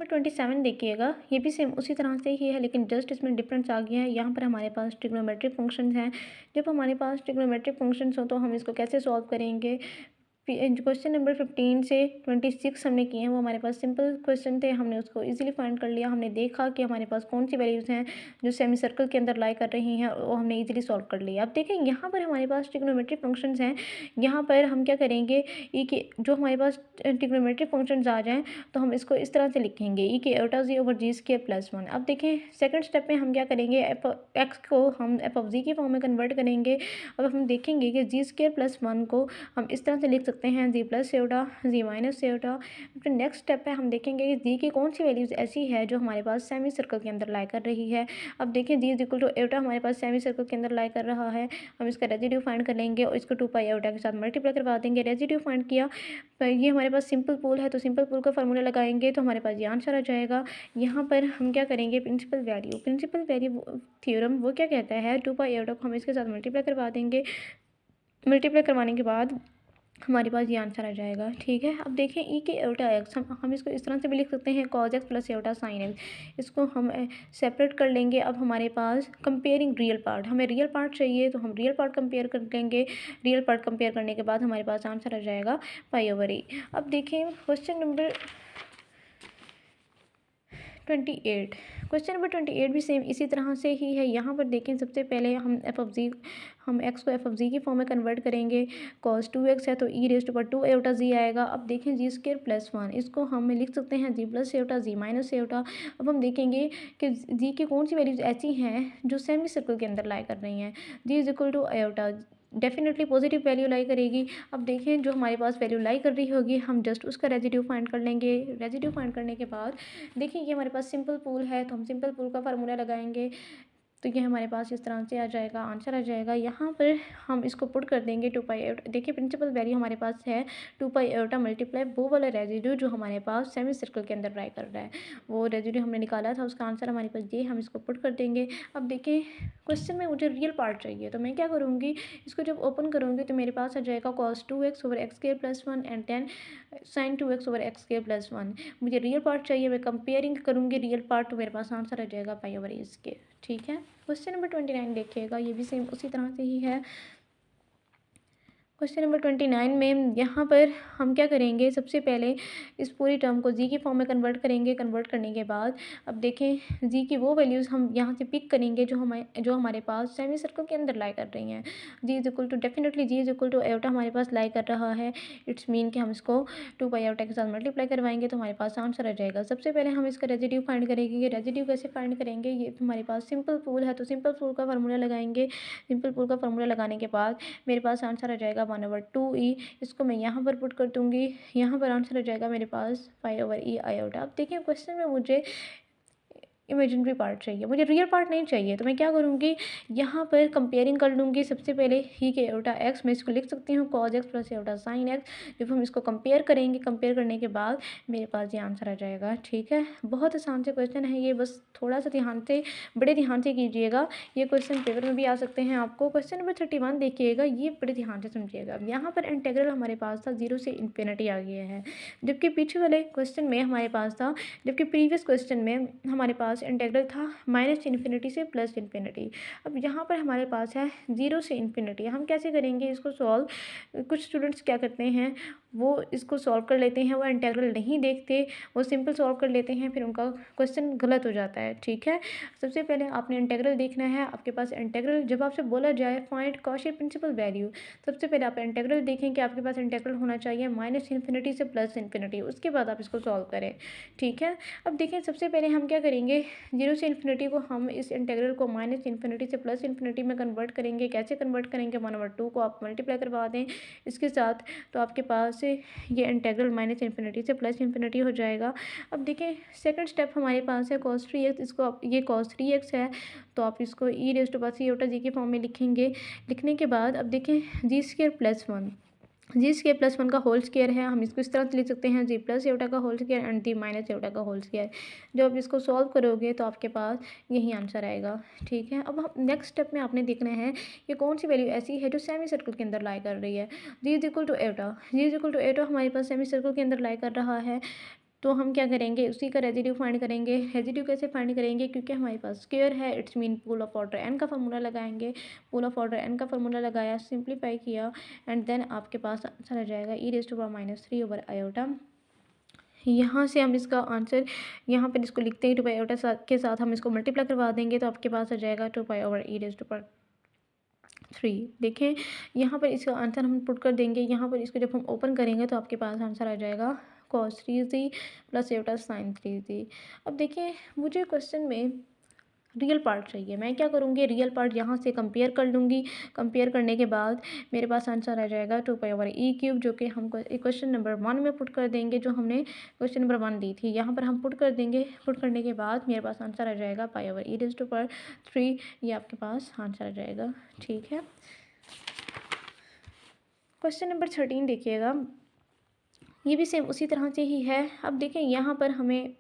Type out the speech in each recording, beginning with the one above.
27 देखिएगा, ये भी सेम उसी तरह से ही है, लेकिन जस्ट इसमें डिफरेंस आ गया है। यहाँ पर हमारे पास ट्रिग्नोमेट्रिक फंक्शंस हैं। जब हमारे पास ट्रिग्नोमेट्रिक फंक्शंस हो तो हम इसको कैसे सॉल्व करेंगे। क्वेश्चन नंबर 15 से 26 हमने किए हैं, वो हमारे पास सिंपल क्वेश्चन थे, हमने उसको इजीली फाइंड कर लिया। हमने देखा कि हमारे पास कौन सी वैल्यूज़ हैं जो सेमी सर्कल के अंदर लाई कर रही हैं, वो हमने इजीली सॉल्व कर लिया। अब देखें यहाँ पर हमारे पास ट्रिग्नोमेट्रिक फंक्शंस हैं। यहाँ पर हम क्या करेंगे, ई के जो हमारे पास ट्रिग्नोमेट्रिक फंक्शंस आ जाएँ तो हम इसको इस तरह से लिखेंगे, ई के एटा जी ओवर जी स्क्वायर प्लस 1। अब देखें सेकंड स्टेप में हम क्या करेंगे, एफ एक्स को हम एफ ऑफ जी की फॉर्म में कन्वर्ट करेंगे। अब हम देखेंगे कि जी स्क्वायर प्लस 1 को हम इस तरह से लिख सकते हैं, जी प्लस सेवटा जी माइनस सेवटा। फिर नेक्स्ट स्टेप है, हम देखेंगे कि जी की कौन सी वैल्यूज़ ऐसी है जो हमारे पास सेमी सर्कल के अंदर लाई कर रही है। अब देखें जी इज इक्वल टू एवटा हमारे पास सेमी सर्कल के अंदर लाई कर रहा है। हम इसका रेजिड्यू फाइंड कर लेंगे और इसको 2 पाई एवटा के साथ मल्टीप्लाई करवा देंगे। रेजिड्यू फाइंड किया, ये हमारे पास सिंपल पूल है तो सिंपल पूल का फार्मूला लगाएंगे तो हमारे पास ये आंसर आ जाएगा। यहाँ पर हम क्या करेंगे, प्रिंसिपल वैल्यू थ्योरम वो क्या कहता है, 2 पाई एवटा को हम इसके साथ मल्टीप्लाई करवा देंगे। मल्टीप्लाई करवाने के बाद हमारे पास ये आंसर आ जाएगा। ठीक है, अब देखें ई के एवटा एक्स, हम इसको इस तरह से भी लिख सकते हैं, cos x plus iota sine x. इसको हम सेपरेट कर लेंगे। अब हमारे पास कंपेयरिंग रियल पार्ट, हमें रियल पार्ट चाहिए तो हम रियल पार्ट कंपेयर कर लेंगे। रियल पार्ट कंपेयर करने के बाद हमारे पास आंसर आ जाएगा पाई ओवर ए। अब देखें क्वेश्चन नंबर 28, क्वेश्चन नंबर 28 भी सेम इसी तरह से ही है। यहाँ पर देखें सबसे पहले हम एक्स को एफ ऑफ जी की फॉर्म में कन्वर्ट करेंगे। कॉस 2x है तो ई रेज टू पर 2 एवटा जी आएगा। अब देखें जी स्क्वायर प्लस 1, इसको हम लिख सकते हैं जी प्लस एवटा जी माइनस एवटा। अब हम देखेंगे कि जी की कौन सी वैल्यूज ऐसी हैं जो सेमी सर्कल के अंदर लाई कर रही हैं। जी इज इक्वल टू एवटा डेफिनेटली पॉजिटिव वैल्यू लाई करेगी। अब देखें जो हमारे पास वैल्यू लाई कर रही होगी हम जस्ट उसका रेजिड्यू फाइंड कर लेंगे। रेजिड्यू फाइंड करने के बाद देखिए ये हमारे पास सिंपल पूल है तो हम सिंपल पूल का फार्मूला लगाएंगे तो ये हमारे पास इस तरह से आ जाएगा, आंसर आ जाएगा। यहाँ पर हम इसको पुट कर देंगे 2 पाई एवटा। देखिए प्रिंसिपल वैल्यू हमारे पास है 2 पाई एवटा मल्टीप्लाई वो वाला रेजिड्यू जो हमारे पास सेमी सर्कल के अंदर लाई कर रहा है, वो रेजिड्यू हमने निकाला था, उसका आंसर हमारे पास ये, हम इसको पुट कर देंगे। अब देखिए क्वेश्चन में मुझे रियल पार्ट चाहिए तो मैं क्या करूँगी, इसको जब ओपन करूँगी तो मेरे पास आ जाएगा cos 2x over x square plus 1 and then sine 2x over x square plus 1। मुझे रियल पार्ट चाहिए, मैं कंपेयरिंग करूँगी रियल पार्ट तो मेरे पास आंसर आ जाएगा पाई ओवर ए स्क्वायर। ठीक है, क्वेश्चन नंबर 29 देखिएगा, ये भी सेम उसी तरह से ही है। क्वेश्चन नंबर 29 में यहाँ पर हम क्या करेंगे, सबसे पहले इस पूरी टर्म को जी की फॉर्म में कन्वर्ट करेंगे। कन्वर्ट करने के बाद अब देखें जी की वो वैल्यूज़ हम यहाँ से पिक करेंगे जो हमारे पास सेमी सर्कल के अंदर लाई कर रही हैं। G is equal to definitely G is equal to एवटा हमारे पास लाई कर रहा है। इट्स मीन कि हम इसको 2 पाई एवटा के साथ मल्टीप्लाई करवाएंगे तो हमारे पास आंसर आ जाएगा। सबसे पहले हम इसका रेजिड्यू फाइंड करेंगे। रेजिड्यू कैसे फाइंड करेंगे, ये हमारे पास सिंपल पूल है तो सिंपल पूल का फार्मूला लगाएंगे। सिंपल पूल का फार्मूला लगाने के बाद मेरे पास आंसर आ जाएगा 1/2e। इसको मैं यहाँ पर पुट कर दूँगी, यहाँ पर आंसर आ जाएगा मेरे पास पाई ओवर ई आयोटा। अब देखिए क्वेश्चन में मुझे इमेजिनरी पार्ट चाहिए, मुझे रियल पार्ट नहीं चाहिए, तो मैं क्या करूँगी, यहाँ पर कंपेयरिंग कर लूँगी। सबसे पहले ही के एवटा एक्स, मैं इसको लिख सकती हूँ cos x plus iota sine x. जब हम इसको कंपेयर करेंगे, कंपेयर करने के बाद मेरे पास ये आंसर आ जाएगा। ठीक है, बहुत आसान से क्वेश्चन है ये, बस थोड़ा सा ध्यान से, बड़े ध्यान से कीजिएगा। ये क्वेश्चन पेपर में भी आ सकते हैं आपको। क्वेश्चन नंबर 31 देखिएगा, ये बड़े ध्यान से समझिएगा। अब यहाँ पर इंटीग्रल हमारे पास था 0 से इन्फिनिटी आ गया है, जबकि पीछे वाले क्वेश्चन में हमारे पास था, जबकि प्रीवियस क्वेश्चन में हमारे पास इंटीग्रल था -इन्फिनिटी से +इन्फिनिटी। अब यहाँ पर हमारे पास है 0 से इन्फिनिटी। हम कैसे करेंगे इसको सॉल्व, कुछ स्टूडेंट्स क्या करते हैं, वो इसको सॉल्व कर लेते हैं, वो इंटीग्रल नहीं देखते, वो सिंपल सॉल्व कर लेते हैं, फिर उनका क्वेश्चन गलत हो जाता है। ठीक है, सबसे पहले आपने इंटीग्रल देखना है। आपके पास इंटीग्रल, जब आपसे बोला जाए फाइंड कॉची प्रिंसिपल वैल्यू, सबसे पहले आप इंटीग्रल देखें कि आपके पास इंटीग्रल होना चाहिए -इन्फिनिटी से +इन्फिनिटी, उसके बाद आप इसको सॉल्व करें। ठीक है, अब देखें सबसे पहले हम क्या करेंगे, 0 से इन्फिनिटी को हम इस इंटीग्रल को -इन्फिनिटी से +इन्फिनिटी में कन्वर्ट करेंगे। कैसे कन्वर्ट करेंगे, 1/2 को आप मल्टीप्लाई करवा दें इसके साथ, तो आपके पास ये इंटीग्रल -इन्फिनिटी से +इन्फिनिटी हो जाएगा। अब देखें सेकंड स्टेप हमारे पास है cos 3x, इसको आप, ये cos 3x है तो आप इसको ई raise to power c iota जी के फॉर्म में लिखेंगे। लिखने के बाद अब देखें जी स्क्वायर प्लस 1, जी स्क्वायर प्लस 1 का होल स्क्वायर है, हम इसको इस तरह से लिख सकते हैं, जी प्लस एवटा का whole square and G minus एवटा का होल स्क्वायर। जब आप इसको सॉल्व करोगे तो आपके पास यही आंसर आएगा। ठीक है, अब हम नेक्स्ट स्टेप में आपने देखना है कि कौन सी वैल्यू ऐसी है जो सेमी सर्कल के अंदर लाई कर रही है। जी इज इक्वल टू एवटा, जी इज इक्वल टू एवटा हमारे पास सेमी सर्कल के अंदर लाई कर रहा है। तो हम क्या करेंगे, उसी का रेजिड्यू फाइंड करेंगे। रेजिड्यू कैसे फाइंड करेंगे, क्योंकि हमारे पास स्क्वायर है, it's mean pool of order n का फार्मूला लगाएंगे। पूल ऑफ ऑर्डर n का फार्मूला लगाया, सिंप्लीफाई किया एंड देन आपके पास आंसर आ जाएगा e⁻³ यहाँ से हम इसका आंसर यहाँ पर इसको लिखते हैं 2 के साथ हम इसको मल्टीप्लाई करवा देंगे तो आपके पास आ जाएगा 2 देखें यहाँ पर इसका आंसर हम पुट कर देंगे। यहाँ पर इसको जब हम ओपन करेंगे तो आपके पास आंसर आ जाएगा cos 3z plus sin 3z। अब देखिए मुझे क्वेश्चन में रियल पार्ट चाहिए, मैं क्या करूँगी, रियल पार्ट यहाँ से कंपेयर कर लूँगी। कंपेयर करने के बाद मेरे पास आंसर आ जाएगा 2π/e³ जो कि हम क्वेश्चन नंबर 1 में पुट कर देंगे, जो हमने क्वेश्चन नंबर 1 दी थी यहाँ पर हम पुट कर देंगे। पुट करने के बाद मेरे पास आंसर आ जाएगा π/e⁻3। ये आपके पास आंसर आ जाएगा, ठीक है। क्वेश्चन नंबर 13 देखिएगा, ये भी सेम उसी तरह से ही है। अब देखें यहाँ पर हमें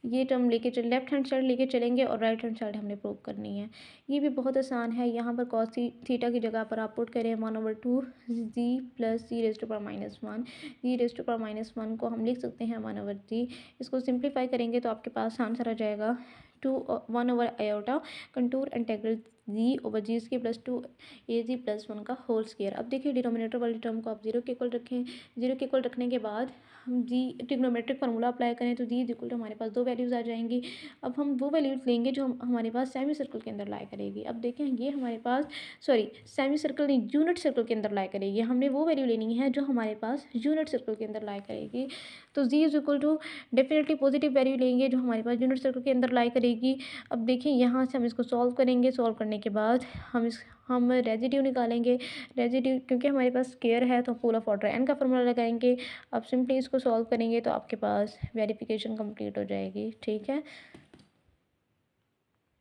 ये टर्म लेके चल लेफ्ट हैंड साइड लेके चलेंगे और राइट हैंड साइड हमने प्रूव करनी है। ये भी बहुत आसान है। यहाँ पर cos थीटा की जगह पर आप पुट करें 1/2 z प्लस e⁻1। e⁻1 को हम लिख सकते हैं 1/g। इसको सिंप्लीफाई करेंगे तो आपके पास आंसर आ जाएगा 1/i कंटूर इंटीग्रल g/g इसके प्लस 2az प्लस 1 का होल स्क्वायर। अब देखिए डिनोमिनेटर वाली टर्म को आप 0 के इक्वल रखें। 0 के इक्वल रखने के बाद हम जी ट्रिग्नोमेट्रिक फार्मूला अप्लाई करें तो जी इक्वल टू हमारे पास 2 वैल्यूज़ आ जाएंगी। अब हम वो वैल्यूज़ लेंगे जो हमारे पास सेमी सर्कल के अंदर लाई करेगी। अब देखें ये हमारे पास सेमी सर्कल नहीं, यूनिट सर्कल के अंदर लाई करेगी। हमने वो वैल्यू लेनी है जो हमारे पास यूनिट सर्कल के अंदर लाई करेगी। तो G is equal to definitely positive value लेंगे जो हमारे पास यूनिट सर्कल के अंदर लाई करेगी। अब देखिए यहाँ से हम इसको सॉल्व करेंगे। सॉल्व करने के बाद हम रेजिड्यू निकालेंगे। रेजिड्यू क्योंकि हमारे पास स्क्वायर है तो पूल ऑफ ऑर्डर n का फार्मूला लगाएंगे। अब सिंपली इसको सॉल्व करेंगे तो आपके पास वेरिफिकेशन कंप्लीट हो जाएगी, ठीक है।